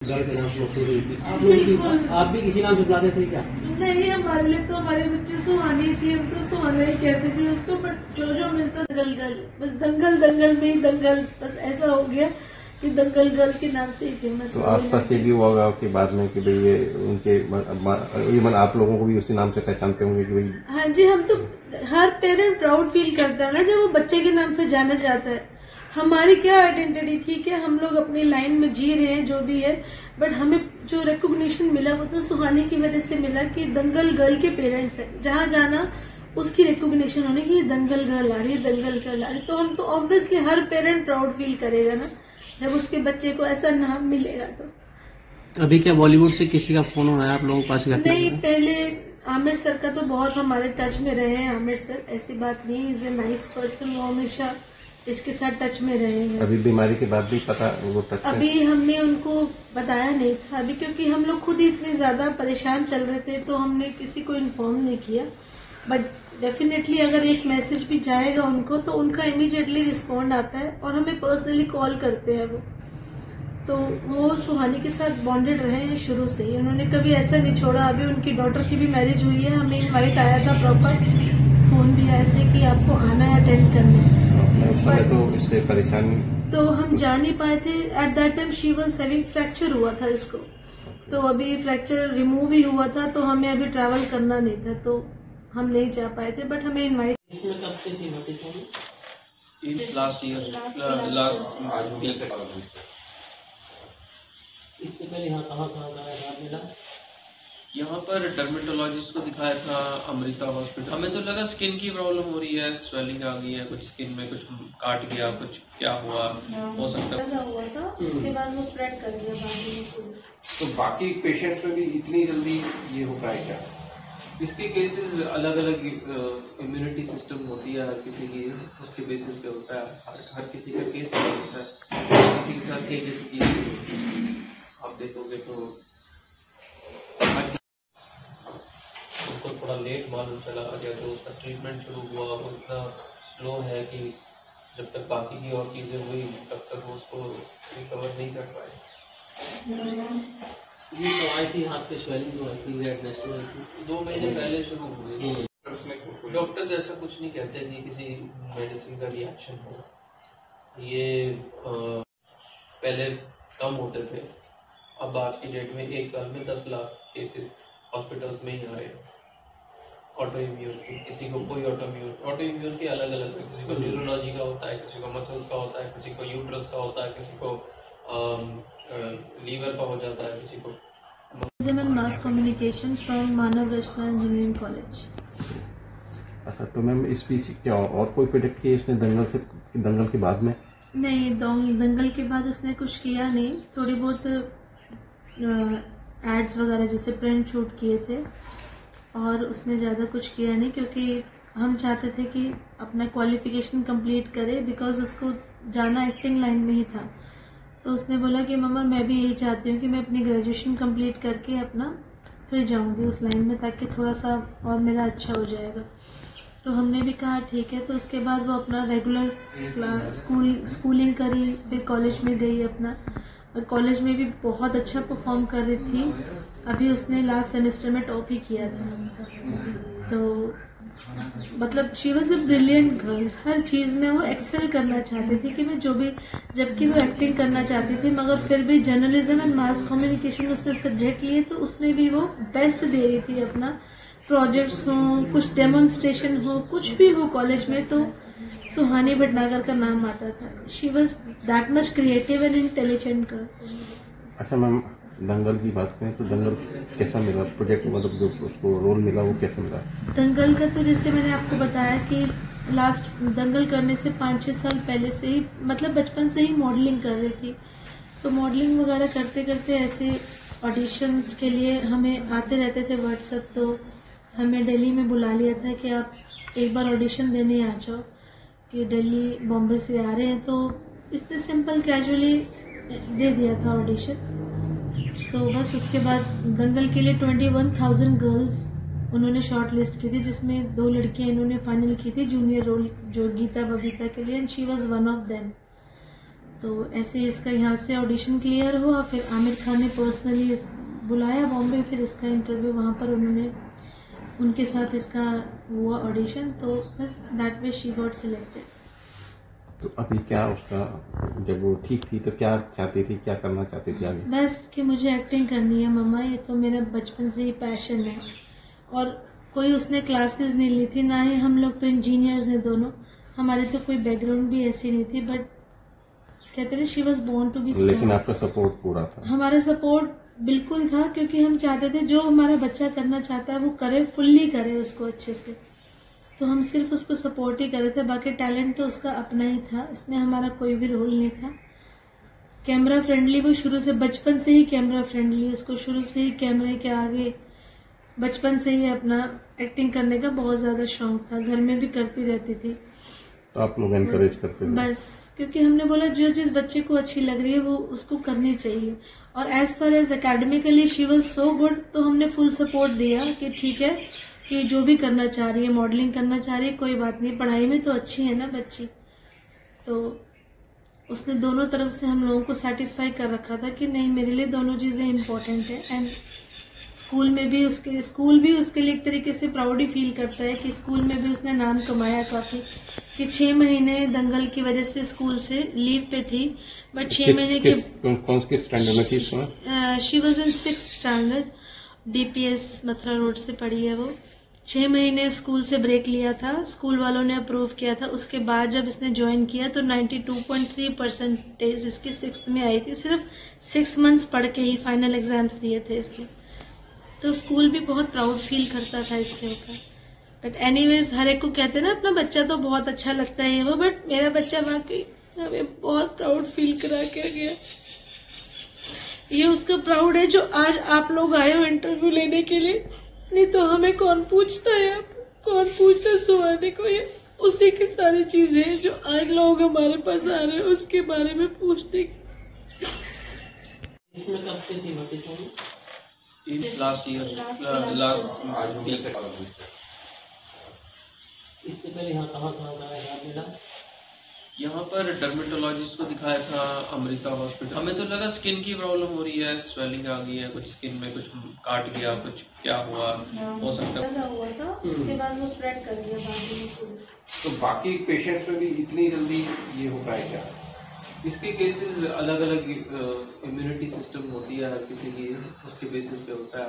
घर के नाम से मशहूर हुई थी। आप भी किसी नाम से बुलाते थे क्या? नहीं, हमारे लिए तो हमारे बच्चे सुहानी थी, हम तो सुहाना ही कहते थे उसको। बट जो मिलता दंगल गर्ल, बस दंगल दंगल में ही दंगल, बस ऐसा हो गया कि दंगल गर्ल के नाम से ही फेमस। तो आसपास ये भी हुआ होगा कि बाद में कि भाई ये उनके इवन आप लोगों को भी उसी नाम से पहचानते होंगे कि भाई। हाँ जी, हम तो हर पेरेंट प्राउड फील करता है ना जब वो बच्चे के नाम से जाना जाता है। हमारी क्या आइडेंटिटी, ठीक है हम लोग अपनी लाइन में जी रहे हैं जो भी है, बट हमें जो रिकॉग्निशन मिला वो तो सुहानी की वजह से मिला कि दंगल गर्ल के पेरेंट्स है, जहाँ जाना उसकी रिकॉग्निशन होने की, दंगल गर्ल आ रही है, दंगल गर्ल आ रही है। तो हम तो ऑब्वियसली हर पेरेंट प्राउड फील करेगा ना जब उसके बच्चे को ऐसा नाम मिलेगा। तो अभी क्या बॉलीवुड से किसी का फोन हो रहा है आप लोगों के पास? नहीं, पहले आमिर सर का तो बहुत हमारे टच में रहे हैं। आमिर सर ऐसी बात नहीं, इज ए नाइस पर्सन, वो हमेशा इसके साथ टच में रहे हैं। अभी बीमारी के बाद भी पता वो टच में? अभी हमने उनको बताया नहीं था अभी, क्योंकि हम लोग खुद ही इतने ज्यादा परेशान चल रहे थे तो हमने किसी को इन्फॉर्म नहीं किया। बट डेफिनेटली अगर एक मैसेज भी जाएगा उनको तो उनका इमीडिएटली रिस्पॉन्ड आता है और हमें पर्सनली कॉल करते हैं वो। तो वो सुहानी के साथ बॉन्डेड रहे हैं शुरू से ही, उन्होंने कभी ऐसा नहीं छोड़ा। अभी उनकी डॉटर की भी मैरिज हुई है, हमें इनवाइट आया था, प्रॉपर फोन भी आए थे कि आपको आना है अटेंड करने। तो इससे परेशानी तो हम जा नहीं पाए थे। At that time she was having fracture हुआ था इसको, तो अभी फ्रैक्चर रिमूव ही हुआ था, तो हमें अभी ट्रैवल करना नहीं था तो हम नहीं जा पाए थे। बट हमें इनवाइट इसमें कब से थी नोटिस होनी? लास्ट ईयर इससे पहले यहाँ कहाँ मिला? यहाँ पर डर्मेटोलॉजिस्ट को दिखाया था, अमृता हॉस्पिटल। हमें तो लगा स्किन की प्रॉब्लम हो रही है, स्वेलिंग आ गई है, कुछ स्किन में कुछ काट गया, कुछ क्या हुआ हो सकता है। ऐसा हुआ था, उसके बाद वो स्प्रेड कर दिया बाकी में। तो बाकी पेशेंट्स में भी इतनी जल्दी ये हो पाए क्या? इसके केसेस अलग अलग इम्यूनिटी सिस्टम होती है हर किसी की, उसके बेसिस पे होता है। हर किसी का केस अलग होता है, किसी के साथ एक जैसी चीज नहीं होती। आप देखोगे तो उनको थोड़ा लेट मालूम चला गया, तो उसका ट्रीटमेंट शुरू हुआ। वो इतना स्लो है कि जब तक बाकी की और चीज़ें हुई तब तक वो उसको रिकवर नहीं कर पाए। ये तो आई थी हाथ पे स्वेलिंग जो आई थी, रेडनेस जो आई थी 2 महीने पहले शुरू हुई। डॉक्टर्स ऐसा कुछ नहीं कहते कि किसी मेडिसिन का रिएक्शन हो। ये पहले कम होते थे, अब आज की डेट में 1 साल में 10 लाख केसेस हॉस्पिटल्स में ही आ रहे हैं। ऑटो इम्यून, किसी को कोई ऑटो इम्यून के अलग अलग है, किसी को न्यूरोलॉजी का होता है, किसी को मसल्स का होता है, किसी को यूट्रस का होता है, किसी को लीवर का हो जाता है, किसी को mass communication from Manav Rachna engineering college. अच्छा, तो मैम इस बीच क्या और कोई प्रोडक्ट किया इसने दंगल के बाद में? नहीं, दंगल के बाद उसने कुछ किया नहीं। थोड़ी बहुत एड्स वगैरह जैसे प्रिंट शूट किए थे और उसने ज़्यादा कुछ किया नहीं, क्योंकि हम चाहते थे कि अपना क्वालिफिकेशन कंप्लीट करे, बिकॉज उसको जाना एक्टिंग लाइन में ही था। तो उसने बोला कि मम्मा मैं भी यही चाहती हूँ कि मैं अपनी ग्रेजुएशन कंप्लीट करके अपना फिर जाऊँगी उस लाइन में, ताकि थोड़ा सा और मेरा अच्छा हो जाएगा। तो हमने भी कहा ठीक है। तो उसके बाद वो अपना रेगुलर स्कूलिंग करी, फिर कॉलेज में गई अपना, और कॉलेज में भी बहुत अच्छा परफॉर्म कर रही थी। अभी उसने लास्ट सेमेस्टर में टॉप ही किया था। तो मतलब she was a brilliant girl, हर चीज़ में वो एक्सेल करना चाहती थी कि मैं जो भी, जबकि वो एक्टिंग करना चाहती थी, मगर फिर भी जर्नलिज्म एंड मास कम्युनिकेशन उसने सब्जेक्ट लिए, तो उसमें भी वो बेस्ट दे रही थी अपना। प्रोजेक्ट्स हो, कुछ डेमोन्स्ट्रेशन हो, कुछ भी हो कॉलेज में, तो सुहानी भटनागर का नाम आता था। She was that much creative and intelligent girl. अच्छा मैम, दंगल की बात करें तो दंगल कैसा मिला प्रोजेक्ट, मतलब जो उसको रोल मिला वो कैसे मिला? दंगल का तो जैसे मैंने आपको बताया कि लास्ट दंगल करने से 5-6 साल पहले से ही, मतलब बचपन से ही मॉडलिंग कर रही थी। तो मॉडलिंग वगैरह करते करते ऐसे ऑडिशंस के लिए हमें आते रहते थे व्हाट्सएप, तो हमें दिल्ली में बुला लिया था कि आप एक बार ऑडिशन देने आ जाओ, कि दिल्ली बॉम्बे से आ रहे हैं। तो इतने सिंपल कैजुअली दे दिया था ऑडिशन। तो बस उसके बाद दंगल के लिए 21,000 गर्ल्स उन्होंने शॉर्ट लिस्ट की थी, जिसमें 2 लड़कियां इन्होंने फाइनल की थी जूनियर रोल, जो गीता बबीता के लिए, and she was one of them. तो ऐसे इसका यहाँ से ऑडिशन क्लियर हुआ, फिर आमिर खान ने पर्सनली बुलाया बॉम्बे, फिर इसका इंटरव्यू वहाँ पर उन्होंने उनके साथ इसका हुआ ऑडिशन, तो बस that way she got selected. तो अभी क्या उसका, जब वो ठीक थी तो क्या चाहती थी, क्या करना चाहती थी आगे? बस कि मुझे एक्टिंग करनी है मम्मा, ये तो मेरा बचपन से ही पैशन है। और कोई उसने क्लासेस नहीं ली थी, ना ही हम लोग तो इंजीनियर्स हैं दोनों, हमारे तो कोई बैकग्राउंड भी ऐसी नहीं थी, बट कहते थे she was born to be. लेकिन आपका सपोर्ट पूरा था? हमारा सपोर्ट बिल्कुल था, क्योंकि हम चाहते थे जो हमारा बच्चा करना चाहता है वो करे, फुल्ली करे उसको अच्छे से, तो हम सिर्फ उसको सपोर्ट ही कर रहे थे। बाकी टैलेंट तो उसका अपना ही था, इसमें हमारा कोई भी रोल नहीं था। कैमरा फ्रेंडली वो शुरू से, बचपन से ही कैमरा फ्रेंडली, उसको शुरू से ही कैमरे के आगे बचपन से ही अपना एक्टिंग करने का बहुत ज्यादा शौक था, घर में भी करती रहती थी। तो आप लोग एनकरेज करते थे? बस क्योंकि हमने बोला जो चीज बच्चे को अच्छी लग रही है वो उसको करनी चाहिए, और as far as academically she was so good, तो हमने फुल सपोर्ट दिया कि ठीक है कि जो भी करना चाह रही है, मॉडलिंग करना चाह रही है, कोई बात नहीं, पढ़ाई में तो अच्छी है ना बच्ची। तो उसने दोनों तरफ से हम लोगों को सेटिस्फाई कर रखा था कि नहीं, मेरे लिए दोनों चीजें इम्पोर्टेंट है। एंड स्कूल में भी उसके लिए एक तरीके से प्राउड ही फील करता है कि स्कूल में भी उसने नाम कमाया काफी, कि 6 महीने दंगल की वजह से स्कूल से लीव पे थी, बट 6 महीने के कौन किस स्टैंडर्ड में थी इस समय? She was in 6th standard, DPS Mathura road से पढ़ी है वो। 6 महीने स्कूल से ब्रेक लिया था, स्कूल वालों ने अप्रूव किया था, उसके बाद जब इसने ज्वाइन किया तो 92.3% इसकी 6th में आई थी, सिर्फ 6 मंथ्स पढ़ के ही फाइनल एग्जाम्स दिए थे इसने, तो स्कूल भी बहुत प्राउड फील करता था इसके ऊपर। बट एनीवेज, हर एक को कहते हैं ना अपना बच्चा तो बहुत अच्छा लगता है वो, बट मेरा बच्चा वाकई हमें बहुत प्राउड फील करा के गया। ये उसका प्राउड है जो आज आप लोग आए हो इंटरव्यू लेने के लिए, नहीं तो हमें कौन पूछता है, कौन पूछता है सुहाने को, ये उसी की सारी चीजें जो आज लोग हमारे पास आ रहे हैं उसके बारे में पूछने की। इसमें कब से थी नोटिस? लास्ट ईयर इससे पहले यहाँ कहाँ मिला? यहाँ पर डर्मेटोलॉजिस्ट को दिखाया था, अमृता हॉस्पिटल। हमें तो लगा स्किन की प्रॉब्लम हो रही है, स्वेलिंग आ गई है, कुछ स्किन में कुछ काट गया, कुछ क्या हुआ हो सकता है, ऐसा हुआ था। उसके बाद वो स्प्रेड कर दिया बाकी में। तो बाकी पेशेंट्स में भी इतनी जल्दी ये होता है क्या? इसके केसेस अलग अलग इम्यूनिटी सिस्टम होती है हर किसी की, उसके बेसिस पे होता है,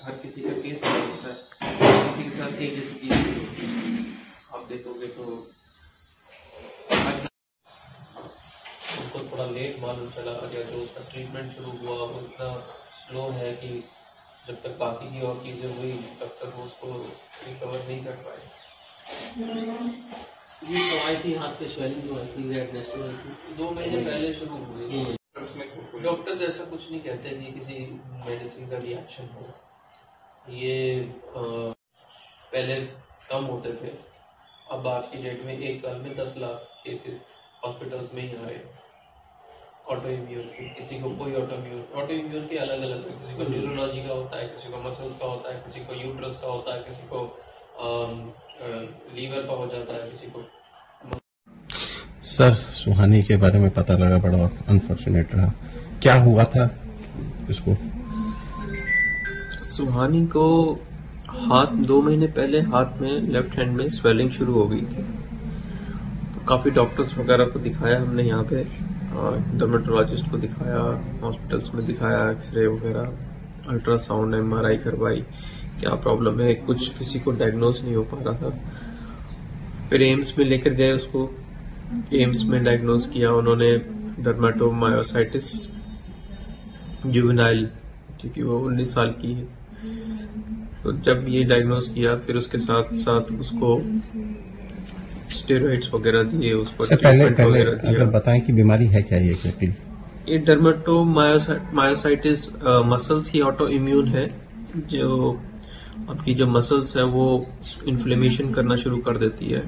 हर किसी का केस अलग होता है, किसी के साथ एक जैसी चीज नहीं होती। आप देखोगे तो उनको थोड़ा लेट मालूम चला गया, जो उसका ट्रीटमेंट शुरू हुआ वो इतना स्लो है कि जब तक बाकी की और चीज़ें हुई तब तक वो उसको रिकवर नहीं कर पाए। ये तो आई थी हाथ पे स्वेलिंग जो आई थी, रेडनेस जो आई थी, 2 महीने पहले शुरू हुई। डॉक्टर्स ऐसा कुछ नहीं कहते कि किसी मेडिसिन का रिएक्शन हो, ये पहले कम होते थे, अब आज की डेट में 1 साल में 10 लाख केसेस हॉस्पिटल्स में ही आ रहे हैं ऑटो इम्यून के। किसी को कोई ऑटो इम्यून के अलग अलग है, किसी को न्यूरोलॉजी का होता है, किसी को मसल्स का होता है, किसी को यूट्रस का होता है, किसी को लीवर का हो जाता है, किसी को। सर, सुहानी के बारे में पता लगा, बड़ा अनफॉर्चुनेट रहा, क्या हुआ था इसको? सुहानी को 2 महीने पहले हाथ में, लेफ्ट हैंड में स्वेलिंग शुरू हो गई थी, तो काफ़ी डॉक्टर्स वगैरह को दिखाया हमने यहाँ पे, डर्मेटोलॉजिस्ट को दिखाया, हॉस्पिटल्स में दिखाया, एक्सरे वगैरह, अल्ट्रासाउंड, MRI करवाई, क्या प्रॉब्लम है, कुछ किसी को डायग्नोस नहीं हो पा रहा था। फिर एम्स में लेकर गए उसको, एम्स में डायग्नोस किया उन्होंने डर्मेटोमायोसाइटिस जुवेनाइल, क्योंकि वो 19 साल की है। तो जब ये डायग्नोस किया फिर उसके साथ साथ उसको स्टेरॉइड्स वगैरह दिए, उसको ट्रीटमेंट वगैरह दिया। बताएं कि बीमारी है क्या ये एक्चुअली? ये डर्मेटोमायोसाइटिस मसल्स की ऑटो इम्यून है, जो आपकी जो मसल्स है वो इन्फ्लेमेशन करना शुरू कर देती है।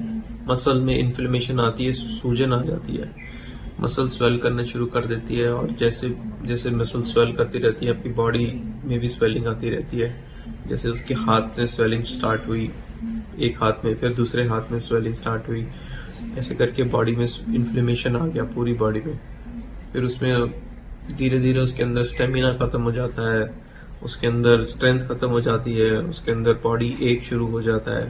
मसल में इन्फ्लेमेशन आती है, सूजन आ जाती है, मसल स्वेल करना शुरू कर देती है, और जैसे जैसे मसल स्वेल करती रहती है आपकी बॉडी में भी स्वेलिंग आती रहती है। जैसे उसके हाथ से स्वेलिंग स्टार्ट हुई एक हाथ में, फिर दूसरे हाथ में स्वेलिंग स्टार्ट हुई, ऐसे करके बॉडी में इन्फ्लेमेशन आ गया पूरी बॉडी में। फिर उसमें धीरे धीरे उसके अंदर स्टेमिना खत्म हो जाता है, उसके अंदर स्ट्रेंथ खत्म हो जाती है, उसके अंदर बॉडी एक शुरू हो जाता है,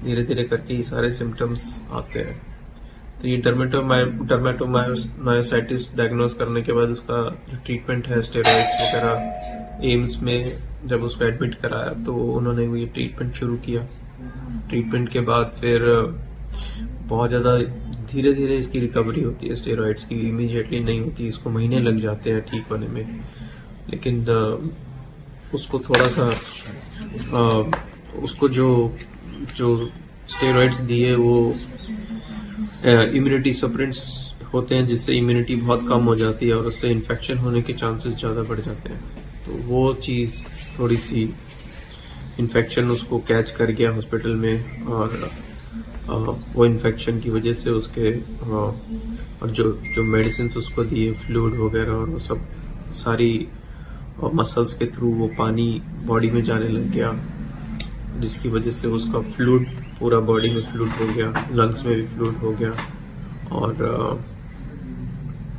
धीरे धीरे करके ये सारे सिम्टम्स आते हैं। तो ये डर्मेटोमायोसाइटिस डायग्नोज करने के बाद उसका जो ट्रीटमेंट है स्टेरॉइड्स वगैरह, एम्स में जब उसको एडमिट कराया तो उन्होंने ये ट्रीटमेंट शुरू किया। ट्रीटमेंट के बाद फिर बहुत ज़्यादा धीरे धीरे इसकी रिकवरी होती है। स्टेरॉइड्स की इमीडिएटली नहीं होती, इसको महीने लग जाते हैं ठीक होने में। लेकिन उसको थोड़ा सा उसको जो स्टेरॉइड्स दिए वो इम्यूनिटी सप्रेंट्स होते हैं, जिससे इम्यूनिटी बहुत कम हो जाती है और उससे इन्फेक्शन होने के चांसेस ज़्यादा बढ़ जाते हैं। तो वो चीज़ थोड़ी सी इन्फेक्शन उसको कैच कर गया हॉस्पिटल में, और वो इन्फेक्शन की वजह से उसके और जो मेडिसिन उसको दिए फ्लूइड वगैरह और वो सब सारी मसल्स के थ्रू वो पानी बॉडी में जाने लग गया, जिसकी वजह से उसका फ्लूइड पूरा बॉडी में फ्लूइड हो गया, लंग्स में भी फ्लूइड हो गया, और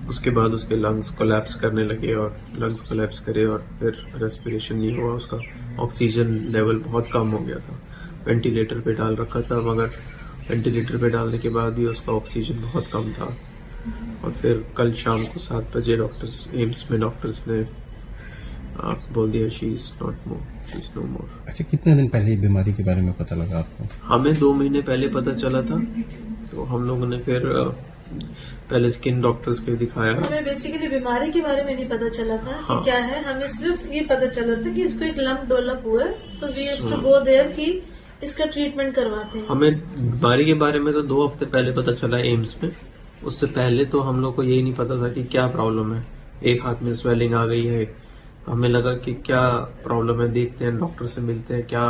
उसके बाद उसके लंग्स कोलैप्स करने लगे और लंग्स कोलैप्स करे और फिर रेस्पिरेशन नहीं हुआ, उसका ऑक्सीजन लेवल बहुत कम हो गया था। वेंटिलेटर पे डाल रखा था, मगर वेंटिलेटर पे डालने के बाद भी उसका ऑक्सीजन बहुत कम था। और फिर कल शाम को 7 बजे एम्स में डॉक्टर्स ने बोल दिया शी इज नो मोर। अच्छा, कितने दिन पहले ये बीमारी के बारे में पता लगा आपको? हमें 2 महीने पहले पता चला था, तो हम लोगों ने फिर पहले स्किन डॉक्टर्स को दिखाया। हमें बेसिकली बीमारी के बारे में नहीं पता चला था कि क्या है, हमें सिर्फ ये पता चला था कि इसको एक लंप डेवलप हुआ है, तो we used to go there कि इसका ट्रीटमेंट करवाते हैं। हमें बीमारी के बारे में तो 2 हफ्ते पहले पता चला एम्स में। उससे पहले तो हम लोग को यही नहीं पता था कि क्या प्रॉब्लम है। एक हाथ में स्वेलिंग आ गई है, तो हमें लगा कि क्या प्रॉब्लम है, देखते हैं डॉक्टर से मिलते हैं, क्या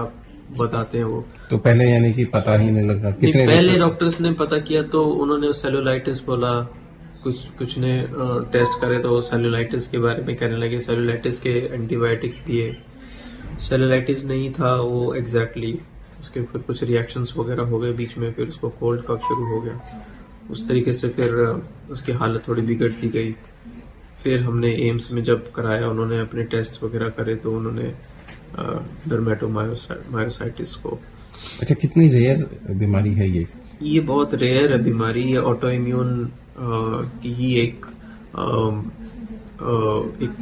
बताते हैं वो। तो पहले यानी कि पता ही नहीं लगा? कितने पहले डॉक्टर्स ने पता किया तो उन्होंने सेलुलाइटिस बोला, कुछ ने टेस्ट करे तो सेलुलाइटिस के बारे में कहने लगे, सेलुलाइटिस के एंटीबायोटिक्स दिए। सेलुलाइटिस नहीं था वो एग्जैक्टली, उसके फिर कुछ रिएक्शंस वगैरह हो गए बीच में, फिर उसको कोल्ड कफ शुरू हो गया। उस तरीके से फिर उसकी हालत थोड़ी बिगड़ती गई। फिर हमने एम्स में जब कराया, उन्होंने अपने टेस्ट वगैरह करे तो उन्होंने डर्मेटोमायोसाइटिस को। अच्छा, कितनी रेयर बीमारी है ये? ये बहुत रेयर है बीमारी, ये ऑटो इम्यून की ही एक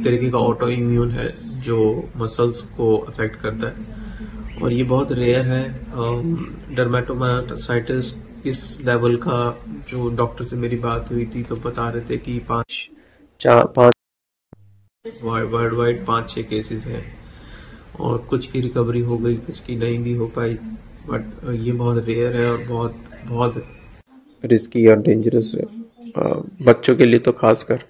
तरीके का ऑटो इम्यून है जो मसल्स को अफेक्ट करता है, और ये बहुत रेयर है। डर्मेटोमायोसाइटिस इस लेवल का, जो डॉक्टर से मेरी बात हुई थी तो बता रहे थे कि 5 वर्ल्ड वाइड 5-6 केसेस हैं, और कुछ की रिकवरी हो गई, कुछ की नहीं भी हो पाई, बट ये बहुत रेयर है और बहुत रिस्की और डेंजरस है बच्चों के लिए तो खासकर।